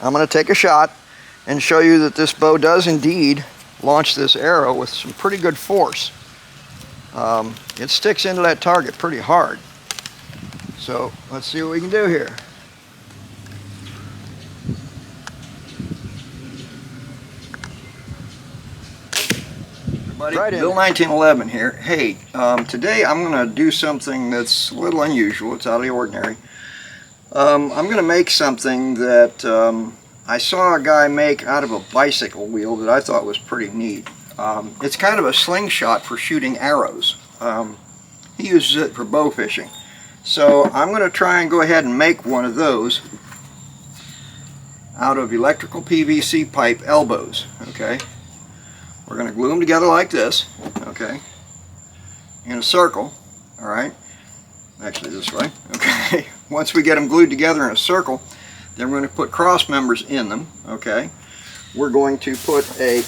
I'm going to take a shot and show you that this bow does indeed launch this arrow with some pretty good force. It sticks into that target pretty hard. So let's see what we can do here. Right Bill 1911 here. Hey, today I'm going to do something that's a little unusual. It's out of the ordinary. I'm going to make something that I saw a guy make out of a bicycle wheel that I thought was pretty neat. It's kind of a slingshot for shooting arrows. He uses it for bow fishing. So I'm going to try and go ahead and make one of those out of electrical PVC pipe elbows. Okay, we're going to glue them together like this. Okay, in a circle. All right, actually this way. Okay. Once we get them glued together in a circle, then we're going to put cross members in them. Okay, we're going to put a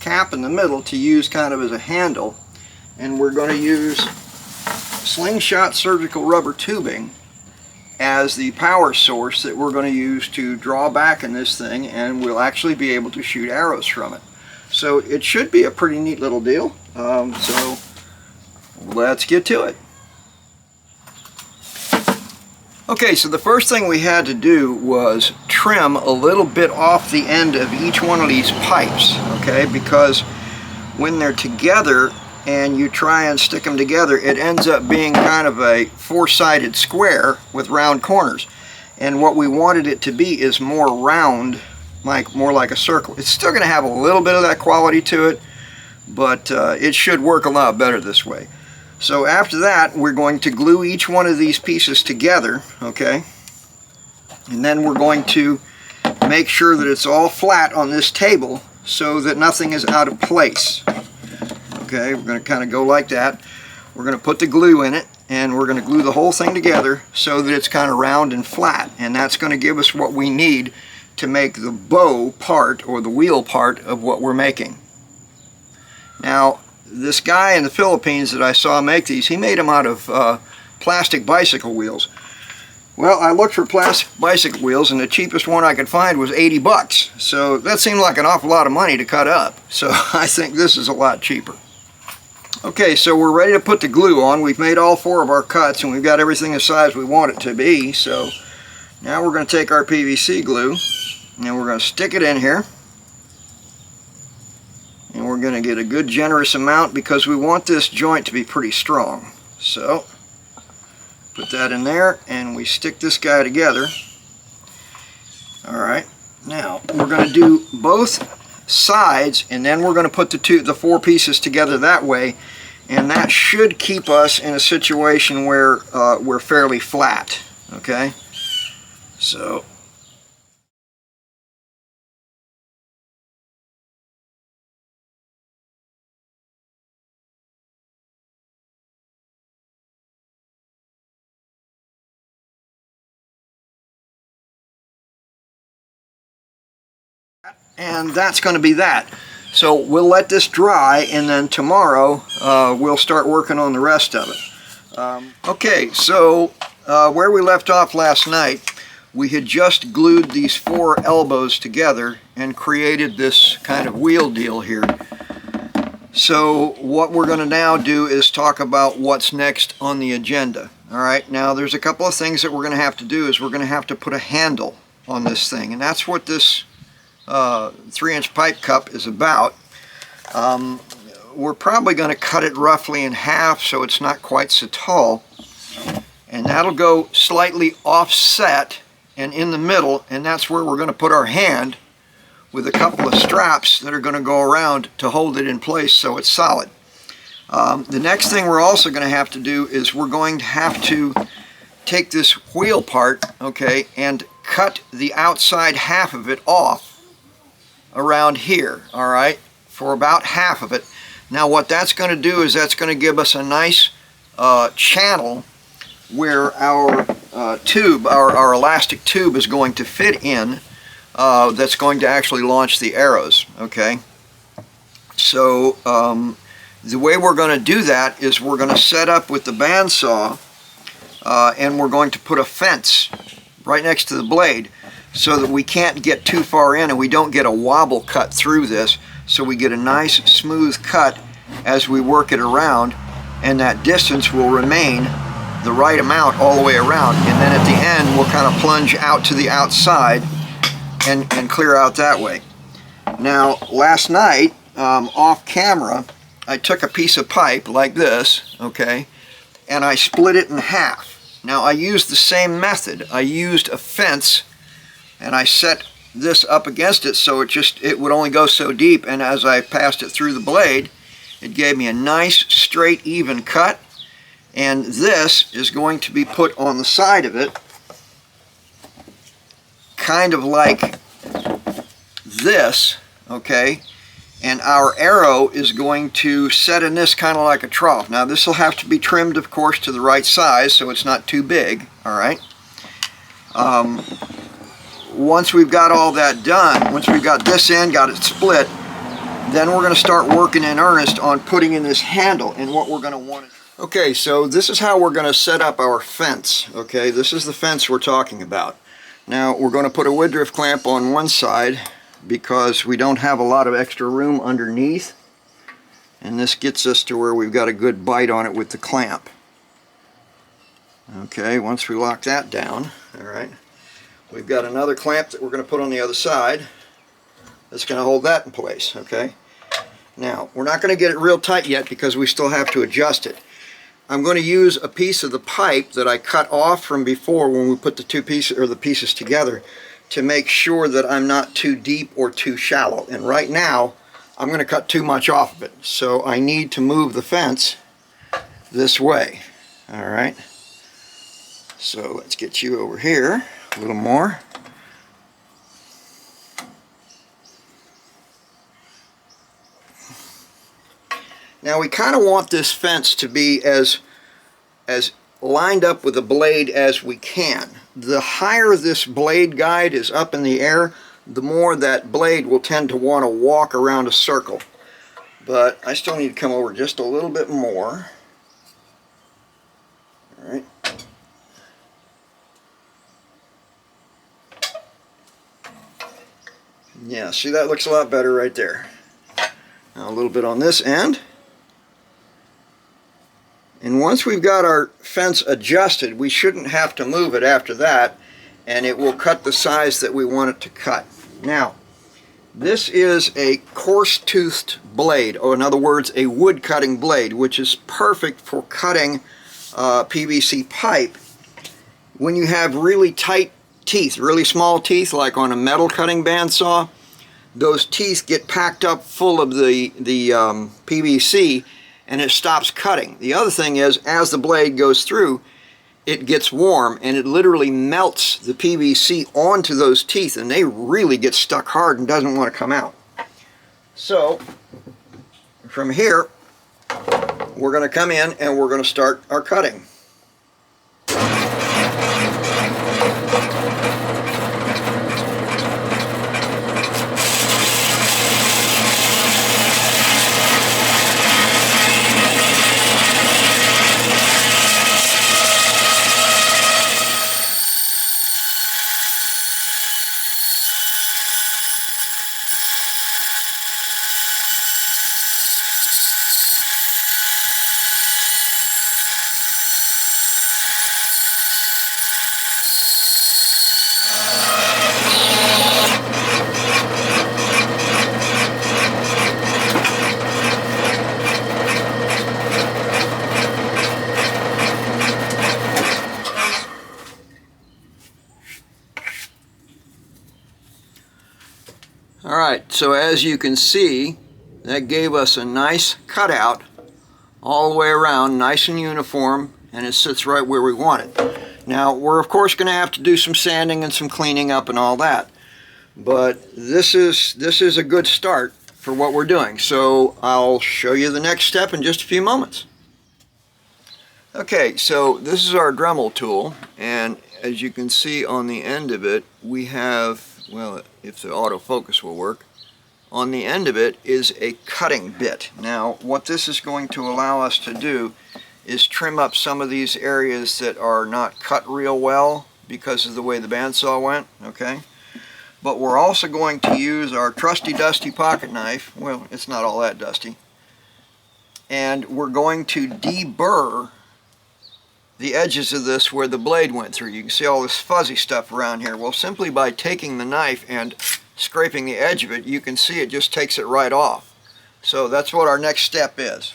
cap in the middle to use kind of as a handle, and we're going to use Slingshot surgical rubber tubing as the power source that we're going to use to draw back in this thing, and we'll actually be able to shoot arrows from it. So it should be a pretty neat little deal. So let's get to it. Okay, so the first thing we had to do was trim a little bit off the end of each one of these pipes, okay, because when they're together and you try and stick them together, it ends up being kind of a four-sided square with round corners. And what we wanted it to be is more round, more like a circle. It's still going to have a little bit of that quality to it, but it should work a lot better this way. So after that, we're going to glue each one of these pieces together, okay? And then we're going to make sure that it's all flat on this table so that nothing is out of place. Okay, we're going to kind of go like that. We're going to put the glue in it, and we're going to glue the whole thing together so that it's kind of round and flat. And that's going to give us what we need to make the bow part, or the wheel part, of what we're making. Now, this guy in the Philippines that I saw make these, he made them out of plastic bicycle wheels. Well, I looked for plastic bicycle wheels, and the cheapest one I could find was 80 bucks. So that seemed like an awful lot of money to cut up. So I think this is a lot cheaper. Okay, so we're ready to put the glue on. We've made all 4 of our cuts, and we've got everything the size we want it to be. So now we're going to take our PVC glue, and we're going to stick it in here. And we're going to get a good generous amount because we want this joint to be pretty strong. So put that in there, and we stick this guy together. Alright, now we're going to do both sides, and then we're going to put the 4 pieces together that way, and that should keep us in a situation where we're fairly flat. Okay, so and that's going to be that. So we'll let this dry, and then tomorrow we'll start working on the rest of it. Okay, so where we left off last night, we had just glued these 4 elbows together and created this kind of wheel deal here. So what we're going to now do is talk about what's next on the agenda. Alright, now there's a couple of things that we're going to have to do. Is we're going to have to put a handle on this thing, and that's what this 3-inch pipe cup is about. We're probably going to cut it roughly in half so it's not quite so tall, and that'll go slightly offset and in the middle, and that's where we're going to put our hand with a couple of straps that are going to go around to hold it in place so it's solid. The next thing we're also going to have to do is we're going to have to take this wheel part, okay, and cut the outside half of it off around here, alright, for about half of it. Now what that's going to do is that's going to give us a nice channel where our tube, our elastic tube is going to fit in, that's going to actually launch the arrows, okay? So the way we're going to do that is we're going to set up with the bandsaw, and we're going to put a fence right next to the blade. so that we can't get too far in and we don't get a wobble cut through this, so we get a nice smooth cut as we work it around, and that distance will remain the right amount all the way around, and then at the end we'll kind of plunge out to the outside and clear out that way. Now last night, off camera, I took a piece of pipe like this, okay, and I split it in half. Now I used the same method. I used a fence and I set this up against it so it would only go so deep, and as I passed it through the blade, it gave me a nice straight even cut. And this is going to be put on the side of it, kind of like this, okay? And our arrow is going to set in this kind of like a trough. Now this will have to be trimmed, of course, to the right size so it's not too big, all right? Once we've got all that done, once we've got this in, got it split, then we're going to start working in earnest on putting in this handle and what we're going to want. Okay, so this is how we're going to set up our fence. Okay, this is the fence we're talking about. Now we're going to put a woodruff clamp on one side because we don't have a lot of extra room underneath, and this gets us to where we've got a good bite on it with the clamp. Okay, once we lock that down, all right, we've got another clamp that we're going to put on the other side that's going to hold that in place. Okay, now we're not going to get it real tight yet because we still have to adjust it. I'm going to use a piece of the pipe that I cut off from before when we put the pieces together to make sure that I'm not too deep or too shallow. And right now I'm going to cut too much off of it, so I need to move the fence this way. All right, so let's get you over here a little more. Now we kind of want this fence to be as lined up with the blade as we can. The higher this blade guide is up in the air, the more that blade will tend to want to walk around a circle. But I still need to come over just a little bit more. All right. Yeah, see, that looks a lot better right there. Now a little bit on this end. And once we've got our fence adjusted, we shouldn't have to move it after that, and it will cut the size that we want it to cut. Now, this is a coarse-toothed blade, or in other words, a wood-cutting blade, which is perfect for cutting PVC pipe. When you have really tight teeth, really small teeth, like on a metal cutting bandsaw, those teeth get packed up full of the PVC, and it stops cutting. The other thing is, as the blade goes through, it gets warm and it literally melts the PVC onto those teeth, and they really get stuck hard and doesn't want to come out. So from here we're going to come in and we're going to start our cutting. Alright, so as you can see, that gave us a nice cutout all the way around, nice and uniform, and it sits right where we want it. Now, we're of course going to have to do some sanding and some cleaning up and all that, but this is a good start for what we're doing. So I'll show you the next step in just a few moments. Okay, so this is our Dremel tool, and as you can see on the end of it, we have, well, if the autofocus will work, on the end of it is a cutting bit. Now, what this is going to allow us to do is trim up some of these areas that are not cut real well because of the way the bandsaw went, okay? but we're also going to use our trusty dusty pocket knife. Well, it's not all that dusty. And we're going to deburr the edges of this where the blade went through. You can see all this fuzzy stuff around here. Well, simply by taking the knife and scraping the edge of it, you can see it just takes it right off. So that's what our next step is.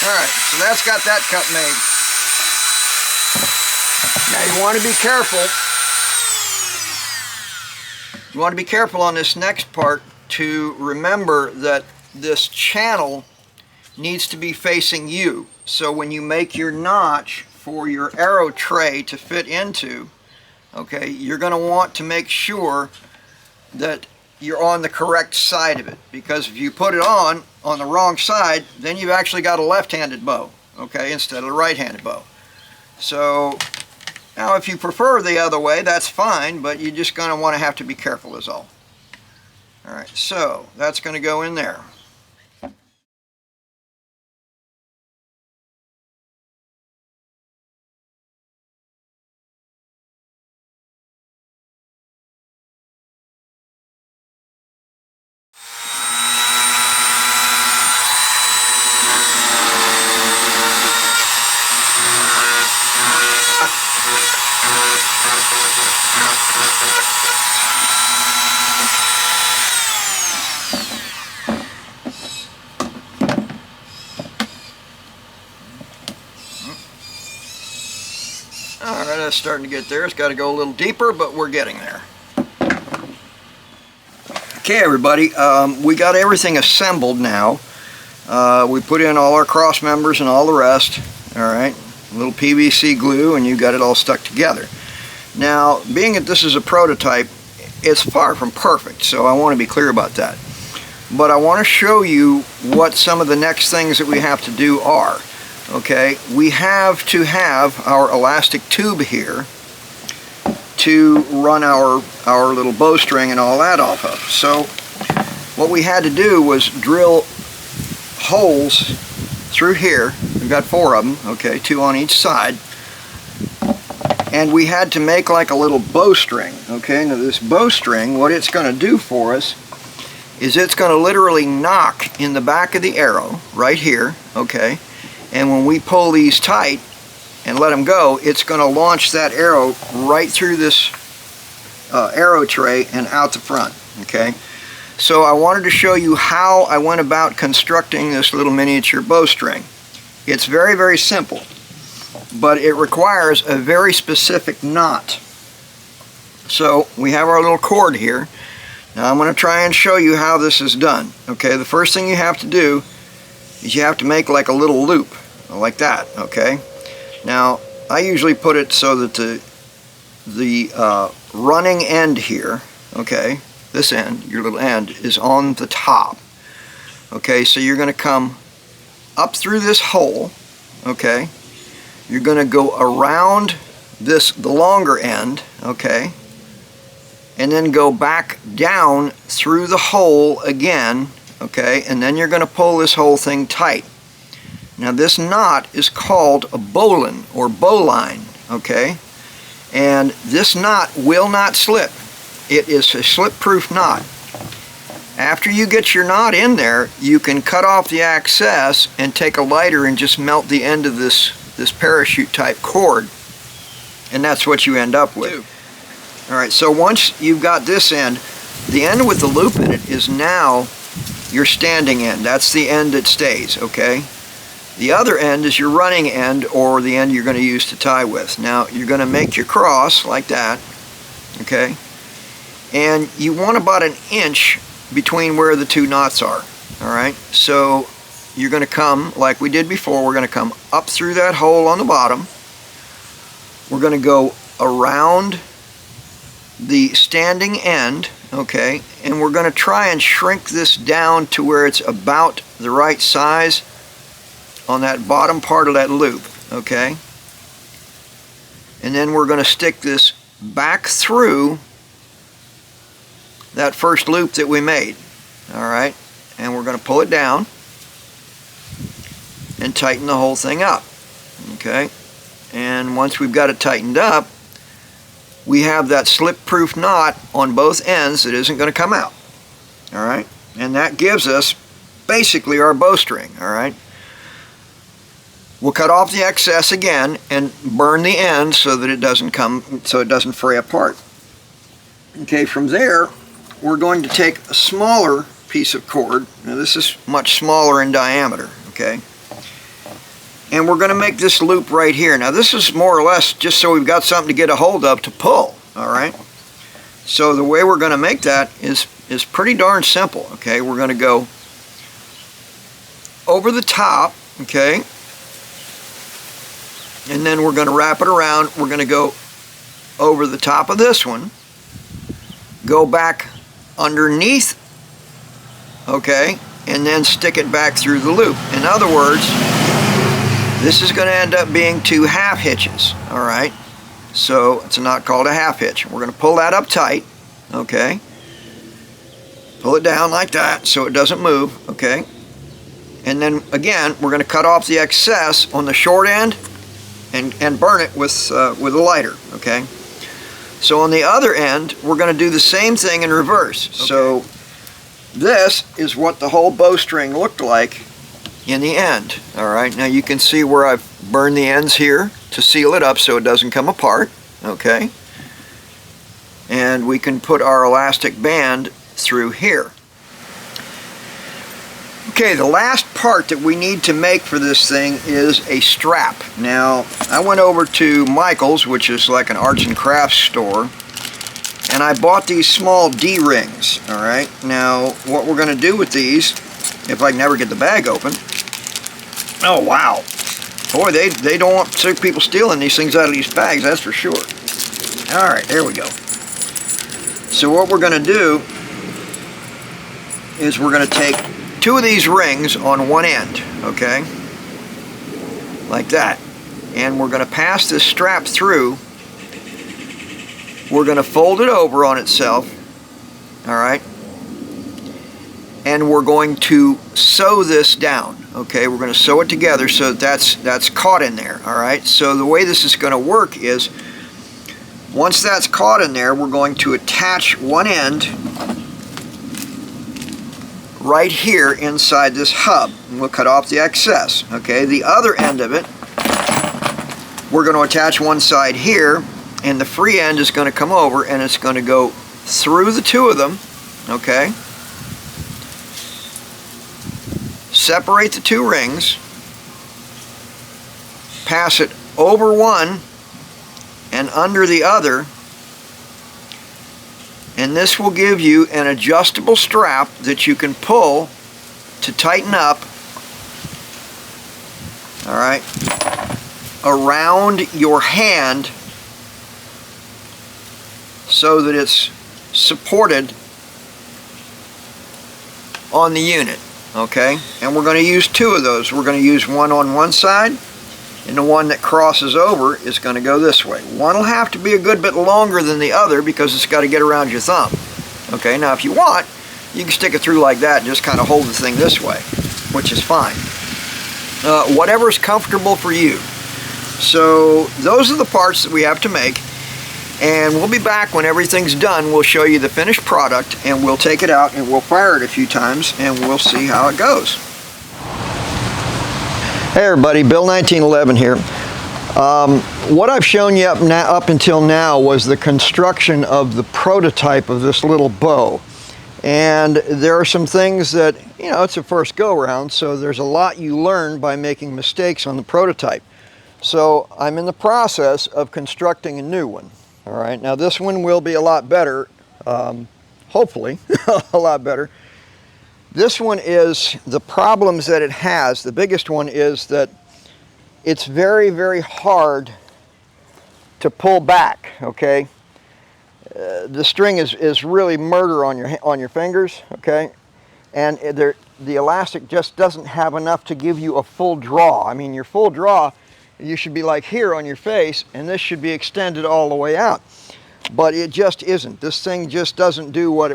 Alright, so that's got that cut made. Now you want to be careful. You want to be careful on this next part to remember that this channel needs to be facing you. So when you make your notch for your arrow tray to fit into, okay, you're going to want to make sure that you're on the correct side of it, because if you put it on the wrong side, then you've actually got a left-handed bow, okay, instead of a right-handed bow. So now if you prefer the other way, that's fine, but you're just going to want to have to be careful is all. Alright, so that's going to go in there. Alright, that's starting to get there. It's got to go a little deeper, but we're getting there. Okay, everybody, we got everything assembled now. We put in all our cross members and all the rest. Alright, a little PVC glue, and you got it all stuck together. Now, being that this is a prototype, it's far from perfect, so I want to be clear about that. But I want to show you what some of the next things that we have to do are. Okay, we have to have our elastic tube here to run our little bowstring and all that off of. So what we had to do was drill holes through here. We've got 4 of them, okay, 2 on each side. And we had to make like a little bowstring, okay? Now this bowstring, what it's going to do for us is it's going to literally knock in the back of the arrow right here, okay? And when we pull these tight and let them go, it's going to launch that arrow right through this arrow tray and out the front, okay? So I wanted to show you how I went about constructing this little miniature bowstring. It's very, very simple, but it requires a very specific knot. So we have our little cord here. Now I'm going to try and show you how this is done. Okay, the first thing you have to do is you have to make like a little loop, like that, okay? Now, I usually put it so that the running end here, okay, this end, your little end, is on the top. Okay, so you're going to come up through this hole, okay? You're going to go around the longer end, okay? And then go back down through the hole again, okay? And then you're going to pull this whole thing tight. Now this knot is called a bowline or bowline, okay? And this knot will not slip. It is a slip-proof knot. After you get your knot in there, you can cut off the excess and take a lighter and just melt the end of this parachute type cord, and that's what you end up with. Alright, so once you've got this end, the end with the loop in it is now your standing end. That's the end that stays, okay? The other end is your running end, or the end you're going to use to tie with. Now, you're going to make your cross like that, okay? And you want about an inch between where the two knots are, all right? So you're going to come, like we did before, we're going to come up through that hole on the bottom. We're going to go around the standing end, okay, and we're going to try and shrink this down to where it's about the right size on that bottom part of that loop, okay? And then we're going to stick this back through that first loop that we made, all right? And we're going to pull it down and tighten the whole thing up, okay? And once we've got it tightened up, we have that slip-proof knot on both ends that isn't going to come out, all right? And that gives us basically our bowstring, all right? We'll cut off the excess again and burn the end so that it doesn't fray apart. Okay, from there, we're going to take a smaller piece of cord. Now this is much smaller in diameter, okay? And we're going to make this loop right here. Now this is more or less just so we've got something to get a hold of to pull, all right? So the way we're going to make that is pretty darn simple, okay? We're going to go over the top, okay? And then we're going to wrap it around. We're going to go over the top of this one, go back underneath, okay, and then stick it back through the loop. In other words, this is going to end up being two half hitches, all right? So it's a knot called a half hitch. We're going to pull that up tight, okay? Pull it down like that so it doesn't move, okay? And then again, we're going to cut off the excess on the short end and burn it with a lighter, okay? So on the other end, we're going to do the same thing in reverse. Okay. So this is what the whole bowstring looked like in the end, all right? Now you can see where I've burned the ends here to seal it up so it doesn't come apart, okay? And we can put our elastic band through here. Okay, the last part that we need to make for this thing is a strap. Now, I went over to Michael's, which is like an arts and crafts store, and I bought these small D-rings, all right? Now, what we're going to do with these, if I can ever get the bag open, oh wow, boy, they don't want sick people stealing these things out of these bags, that's for sure. All right, there we go. So what we're going to do is we're going to take two of these rings on one end, okay, like that, and we're going to pass this strap through. We're going to fold it over on itself, all right, and we're going to sew this down, okay? We're going to sew it together so that's caught in there, all right? So the way this is going to work is, once that's caught in there, we're going to attach one end right here inside this hub, and we'll cut off the excess, okay? The other end of it, we're going to attach one side here, and the free end is going to come over and it's going to go through the two of them, okay? Separate the two rings, pass it over one and under the other, and this will give you an adjustable strap that you can pull to tighten up, all right, around your hand so that it's supported on the unit, okay? And we're going to use two of those. We're going to use one on one side, and the one that crosses over is going to go this way. One will have to be a good bit longer than the other because it's got to get around your thumb. Okay, now if you want, you can stick it through like that and just kind of hold the thing this way, which is fine. Whatever's comfortable for you. So those are the parts that we have to make, and we'll be back when everything's done. We'll show you the finished product, and we'll take it out and we'll fire it a few times and we'll see how it goes. Hey everybody, Bill 1911 here. What I've shown you up until now was the construction of the prototype of this little bow. And there are some things that, you know, it's a first go around, so there's a lot you learn by making mistakes on the prototype. So I'm in the process of constructing a new one. All right, now this one will be a lot better, hopefully a lot better. This one is, the problems that it has, the biggest one is that it's very, very hard to pull back, okay? The string is really murder on your fingers, okay? And the elastic just doesn't have enough to give you a full draw. I mean, your full draw, you should be like here on your face, and this should be extended all the way out. But it just isn't. This thing just doesn't do what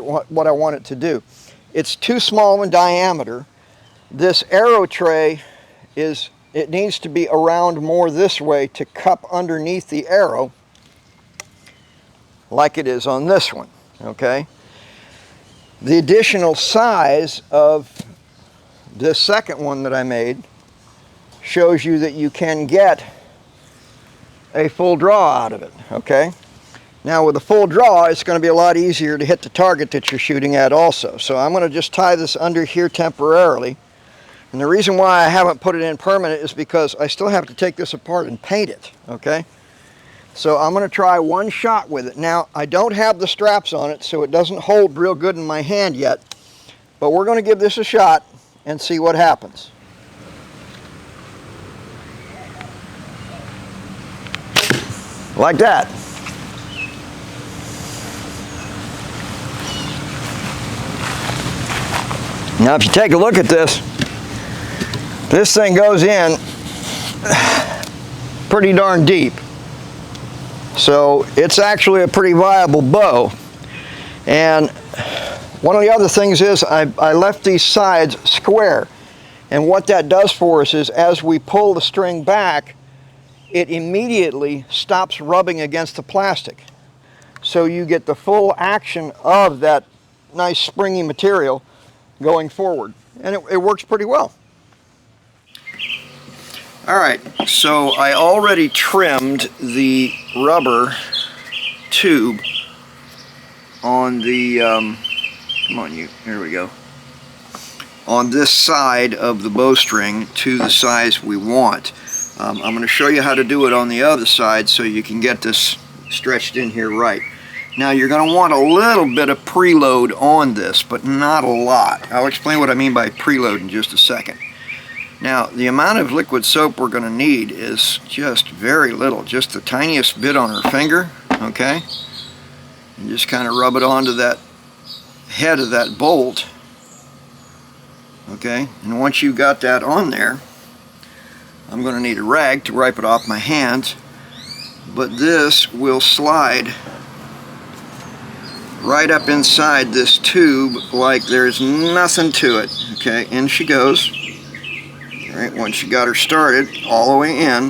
I want it to do. It's too small in diameter. This arrow tray it needs to be around more this way to cup underneath the arrow, like it is on this one, okay? The additional size of this second one that I made shows you that you can get a full draw out of it, okay? Now with a full draw, it's going to be a lot easier to hit the target that you're shooting at also. So I'm going to just tie this under here temporarily. And the reason why I haven't put it in permanent is because I still have to take this apart and paint it, okay? So I'm going to try one shot with it. Now, I don't have the straps on it, so it doesn't hold real good in my hand yet. But we're going to give this a shot and see what happens. Like that. Now, if you take a look at this thing goes in pretty darn deep. So it's actually a pretty viable bow. And one of the other things is I left these sides square. And what that does for us is as we pull the string back, it immediately stops rubbing against the plastic. So you get the full action of that nice springy material going forward. And it works pretty well. Alright, so I already trimmed the rubber tube on the, come on you, here we go, on this side of the bowstring to the size we want. I'm going to show you how to do it on the other side so you can get this stretched in here right. Now you're going to want a little bit of preload on this, but not a lot. I'll explain what I mean by preload in just a second. Now, the amount of liquid soap we're going to need is just very little, just the tiniest bit on our finger, okay? And just kind of rub it onto that head of that bolt, okay? And once you've got that on there, I'm going to need a rag to wipe it off my hands, but this will slide right up inside this tube like there's nothing to it, okay? In she goes. Alright, once you got her started all the way in,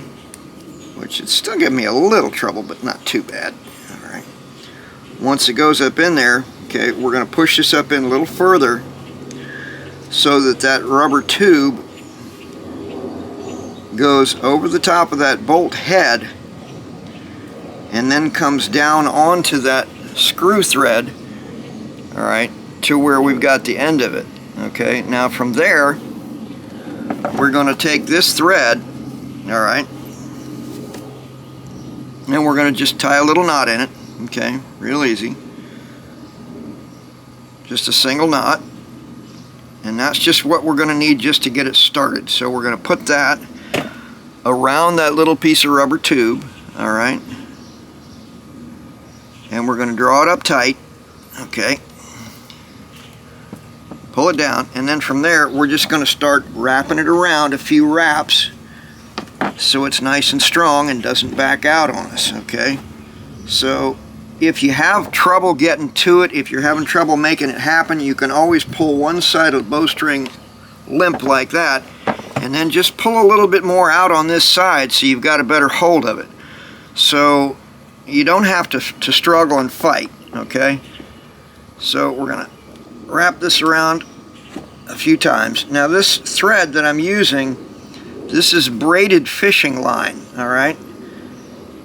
which it's still giving me a little trouble, but not too bad. Alright. Once it goes up in there, okay, we're going to push this up in a little further so that that rubber tube goes over the top of that bolt head and then comes down onto that screw thread, alright, to where we've got the end of it. Okay, now from there, we're going to take this thread, alright, and we're going to just tie a little knot in it, okay, real easy. Just a single knot, and that's just what we're going to need just to get it started. So we're going to put that around that little piece of rubber tube, alright, and we're going to draw it up tight, okay. Pull it down, and then from there we're just going to start wrapping it around a few wraps so it's nice and strong and doesn't back out on us, okay? So if you have trouble getting to it, if you're having trouble making it happen, you can always pull one side of the bowstring limp like that and then just pull a little bit more out on this side so you've got a better hold of it. So you don't have to struggle and fight, okay? So we're going to wrap this around a few times. Now this thread that I'm using, this is braided fishing line, alright?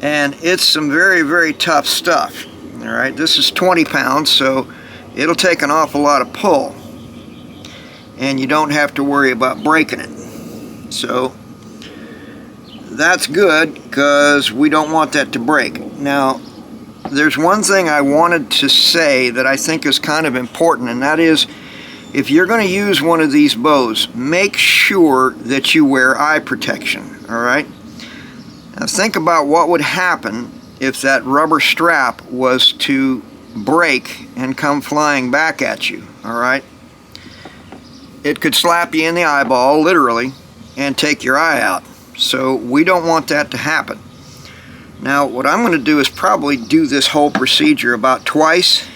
And it's some very, very tough stuff, alright? This is 20 pounds, so it'll take an awful lot of pull, and you don't have to worry about breaking it. So that's good, because we don't want that to break. Now, there's one thing I wanted to say that I think is kind of important, and that is, if you're going to use one of these bows, make sure that you wear eye protection, all right? Now think about what would happen if that rubber strap was to break and come flying back at you, all right? It could slap you in the eyeball, literally, and take your eye out. So we don't want that to happen. Now, what I'm going to do is probably do this whole procedure about twice.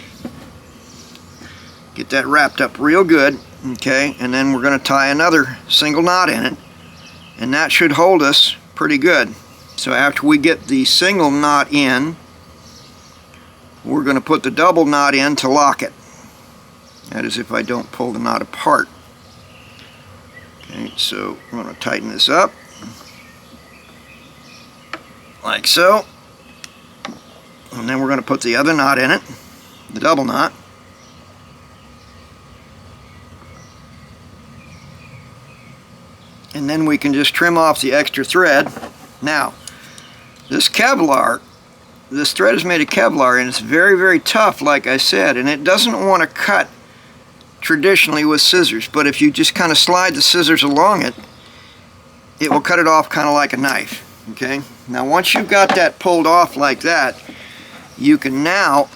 Get that wrapped up real good, okay? And then we're going to tie another single knot in it, and that should hold us pretty good. So after we get the single knot in, we're going to put the double knot in to lock it. That is if I don't pull the knot apart. Okay, so I'm going to tighten this up. Like so. And then we're going to put the other knot in it, the double knot. And then we can just trim off the extra thread. Now, this Kevlar, this thread is made of Kevlar, and it's very, very tough, like I said, and it doesn't want to cut traditionally with scissors, but if you just kind of slide the scissors along it, it will cut it off kind of like a knife. Okay, now once you've got that pulled off like that, you can now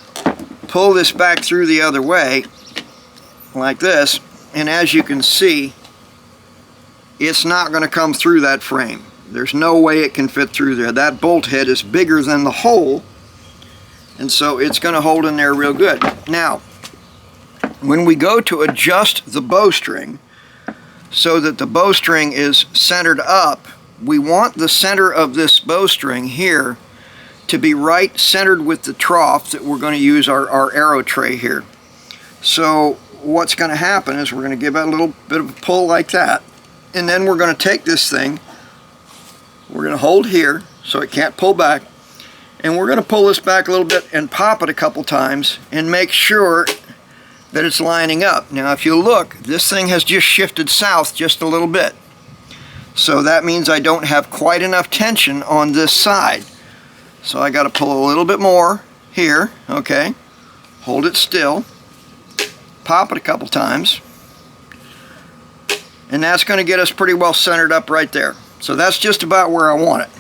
pull this back through the other way like this, and as you can see, it's not going to come through that frame. There's no way it can fit through there. That bolt head is bigger than the hole, and so it's going to hold in there real good. Now, when we go to adjust the bowstring so that the bowstring is centered up, we want the center of this bowstring here to be right centered with the trough that we're going to use our arrow tray here. So what's going to happen is we're going to give it a little bit of a pull like that, and then we're going to take this thing, we're going to hold here so it can't pull back, and we're going to pull this back a little bit and pop it a couple times and make sure that it's lining up. Now if you look, this thing has just shifted south just a little bit. So that means I don't have quite enough tension on this side. So I got to pull a little bit more here, okay? Hold it still, pop it a couple times, and that's going to get us pretty well centered up right there. So that's just about where I want it.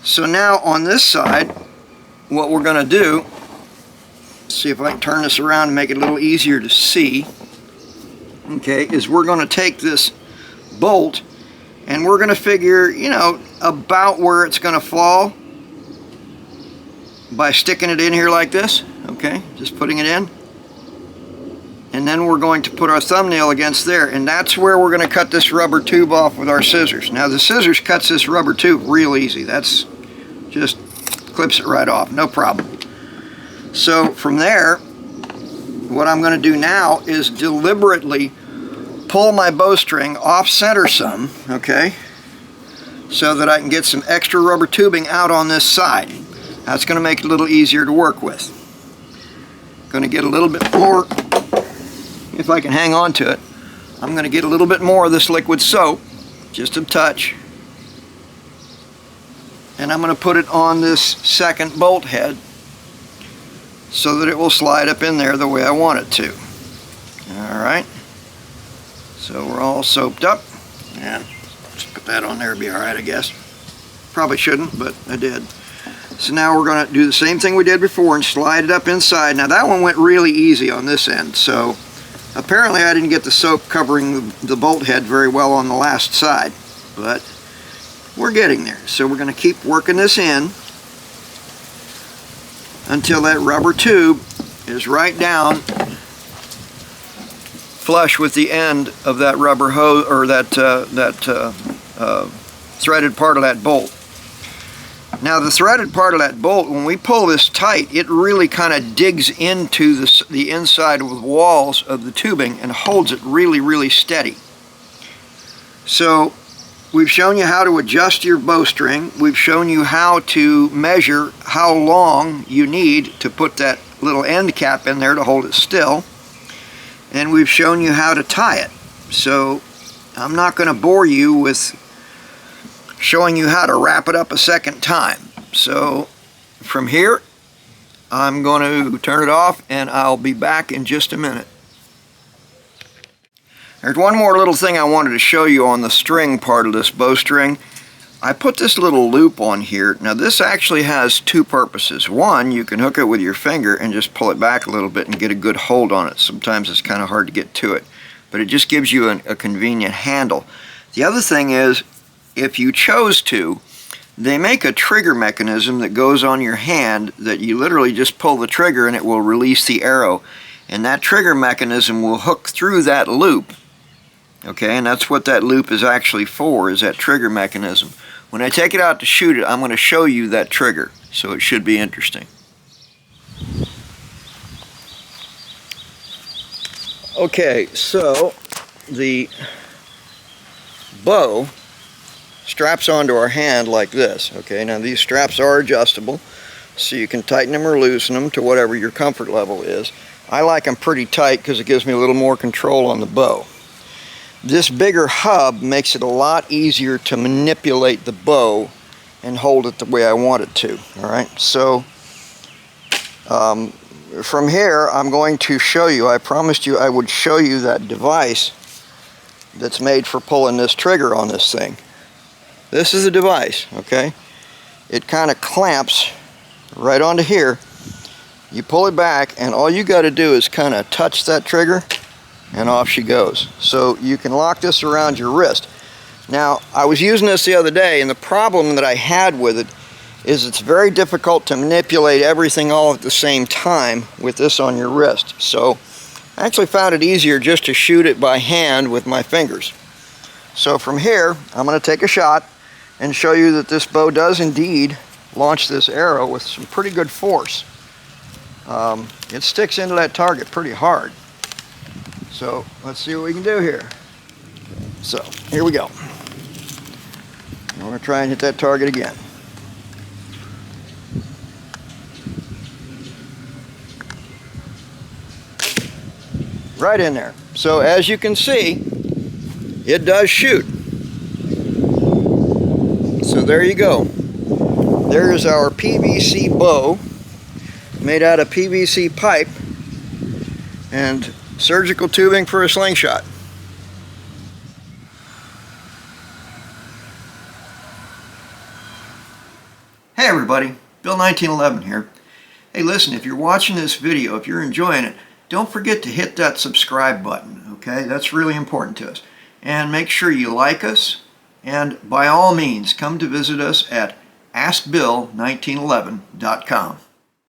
So now on this side, what we're going to do, see if I can turn this around and make it a little easier to see, okay, is we're going to take this bolt and we're going to figure, you know, about where it's going to fall by sticking it in here like this, okay, just putting it in, and then we're going to put our thumbnail against there, and that's where we're going to cut this rubber tube off with our scissors. Now the scissors cuts this rubber tube real easy. That's just clips it right off, no problem. So from there, what I'm going to do now is deliberately pull my bowstring off center some, okay, so that I can get some extra rubber tubing out on this side. That's going to make it a little easier to work with. Going to get a little bit more, if I can hang on to it, I'm going to get a little bit more of this liquid soap, just a touch, and I'm going to put it on this second bolt head so that it will slide up in there the way I want it to. Alright, so we're all soaped up. Yeah, just put that on there, it'll be alright I guess. Probably shouldn't, but I did. So now we're going to do the same thing we did before and slide it up inside. Now that one went really easy on this end, so apparently I didn't get the soap covering the bolt head very well on the last side, but we're getting there. So we're going to keep working this in until that rubber tube is right down flush with the end of that rubber hose, or that threaded part of that bolt. Now the threaded part of that bolt, when we pull this tight, it really kind of digs into the inside of the walls of the tubing and holds it really, really steady. So we've shown you how to adjust your bowstring. We've shown you how to measure how long you need to put that little end cap in there to hold it still, and we've shown you how to tie it. So I'm not going to bore you with showing you how to wrap it up a second time. So from here, I'm going to turn it off, and I'll be back in just a minute. There's one more little thing I wanted to show you on the string part of this bowstring. I put this little loop on here. Now this actually has two purposes. One, you can hook it with your finger and just pull it back a little bit and get a good hold on it. Sometimes it's kind of hard to get to it, but it just gives you a convenient handle. The other thing is, if you chose to, they make a trigger mechanism that goes on your hand that you literally just pull the trigger and it will release the arrow. And that trigger mechanism will hook through that loop. Okay, and that's what that loop is actually for, is that trigger mechanism. When I take it out to shoot it, I'm going to show you that trigger, so it should be interesting. Okay, so the bow straps onto our hand like this. Okay, now these straps are adjustable, so you can tighten them or loosen them to whatever your comfort level is. I like them pretty tight because it gives me a little more control on the bow. This bigger hub makes it a lot easier to manipulate the bow and hold it the way I want it to. Alright, so from here I'm going to show you, I promised you I would show you that device that's made for pulling this trigger on this thing. This is a device, okay? It kind of clamps right onto here. You pull it back and all you got to do is kind of touch that trigger and off she goes. So you can lock this around your wrist. Now, I was using this the other day, and the problem that I had with it is it's very difficult to manipulate everything all at the same time with this on your wrist. So I actually found it easier just to shoot it by hand with my fingers. So from here, I'm going to take a shot and show you that this bow does indeed launch this arrow with some pretty good force. It sticks into that target pretty hard. So let's see what we can do here. So here we go. I'm going to try and hit that target again. Right in there. So as you can see, it does shoot. So there you go. There's our PVC bow made out of PVC pipe and surgical tubing for a slingshot. Hey everybody, Bill 1911 here. Hey listen, if you're watching this video, if you're enjoying it, don't forget to hit that subscribe button, okay? That's really important to us. And make sure you like us, and by all means, come to visit us at askbill1911.com.